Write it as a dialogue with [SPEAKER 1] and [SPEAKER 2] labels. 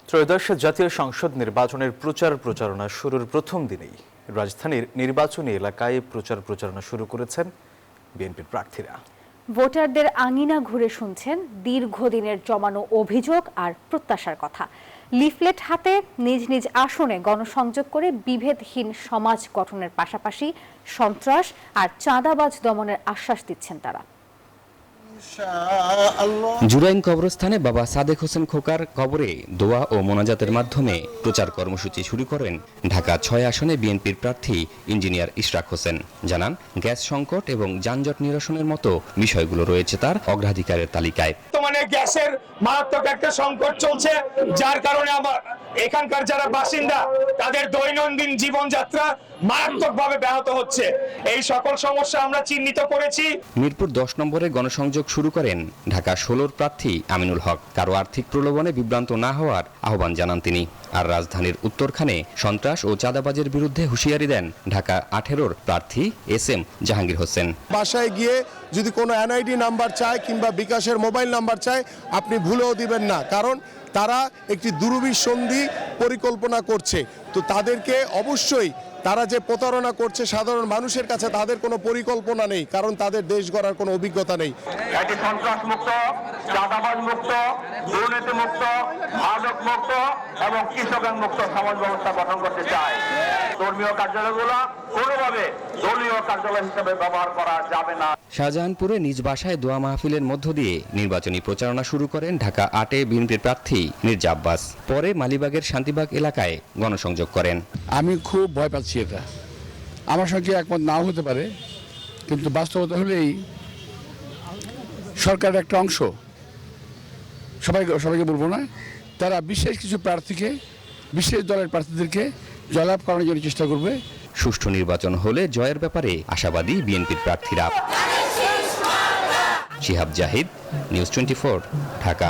[SPEAKER 1] ত্রয়োদশ জাতীয় সংসদ নির্বাচনের প্রচারণা শুরুর প্রথম দিনেই রাজধানীর নির্বাচনী এলাকায় প্রচারণা শুরু করেছেন বিএনপির প্রার্থীরা।
[SPEAKER 2] ভোটারদের আঙিনা ঘুরে শুনছেন দীর্ঘদিনের জমানো অভিযোগ আর প্রত্যাশার কথা। লিফলেট হাতে নিজ নিজ আসনে গণসংযোগ করে বিভেদহীন সমাজ গঠনের পাশাপাশি সন্ত্রাস আর চাঁদাবাজ দমনের আশ্বাস দিচ্ছেন তারা।
[SPEAKER 3] জুরাইন কবরস্থানে বাবা সাদেক হোসেন খোকার কবরে দোয়া ও মোনাজাতের মাধ্যমে প্রচার কর্মসূচি শুরু করেন ঢাকা ৬ আসনে বিএনপির প্রার্থী ইঞ্জিনিয়ার ইশরাক হোসেন। জানান, গ্যাস সংকট এবং যানজট নিরসনের মতো বিষয়গুলো রয়েছে তার অগ্রাধিকারের তালিকায়।
[SPEAKER 4] বর্তমানে গ্যাসের মারাত্মক একটা সংকট চলছে, যার কারণে আমার এখানকার যারা বাসিন্দা তাদের দৈনন্দিন জীবনযাত্রা মারাত্মকভাবে ব্যাহত হচ্ছে। এই সকল সমস্যা আমরা চিহ্নিত করেছি।
[SPEAKER 3] মিরপুর ১০ নম্বরে গণসংযোগ শুরু করেন ঢাকা ১৬ প্রার্থী আমিনুল হক। কারো আর্থিক প্রলোভনে বিভ্রান্ত না হওয়ার আহ্বান জানান তিনি। আর রাজধানীর উত্তরখানে সন্ত্রাস ও চাঁদাবাজের বিরুদ্ধে হুঁশিয়ারি দেন ঢাকা ১৮ প্রার্থী SM জাহাঙ্গীর হোসেন।
[SPEAKER 5] বাসায় গিয়ে যদি কোনো NID নাম্বার চায় কিংবা বিকাশের মোবাইল নাম্বার চায়, আপনি ভুলেও দিবেন না, কারণ তারা একটি দুরভিসন্ধি পরিকল্পনা করছে। তো তাদেরকে অবশ্যই, তারা যে প্রতারণা করছে সাধারণ মানুষের কাছে, তাদের কোনো পরিকল্পনা নেই, কারণ তাদের দেশ গড়ার কোনো অভিজ্ঞতা নেই।
[SPEAKER 4] এটি সন্ত্রাস মুক্ত, চাঁদাবাজ মুক্ত, দুর্নীতি মুক্ত, মাদক মুক্ত এবং কৃষকের মুক্ত সমাজ ব্যবস্থা গঠন করতে চায়। ধর্মীয় কার্যালয়গুলো কোনোভাবে দলীয় কার্যালয় হিসেবে ব্যবহার করা যাবে না।
[SPEAKER 3] শাহজাহানপুরে নিজ বাসায় দোয়া মাহফিলের মধ্য দিয়ে নির্বাচনী প্রচারণা শুরু করেন ঢাকা ৮-এ বিএনপির প্রার্থী মির্জা আব্বাস। পরে মালিবাগের শান্তিবাগ এলাকায় গণসংযোগ করেন।
[SPEAKER 6] আমি খুব ভয় পাচ্ছি। এটা আমার সঙ্গে একমত নাও হতে পারে, কিন্তু বাস্তবতা হলেই সরকারের একটা অংশ, সবাইকে বলবো না, তারা বিশেষ কিছু প্রার্থীকে, বিশেষ দলের প্রার্থীদেরকে জয়লাভ করানোর জন্য চেষ্টা করবে।
[SPEAKER 3] সুষ্ঠু নির্বাচন হলে জয়ের ব্যাপারে আশাবাদী বিএনপির প্রার্থীরা। শিহাব জাহিদ, নিউজ 24, ঢাকা।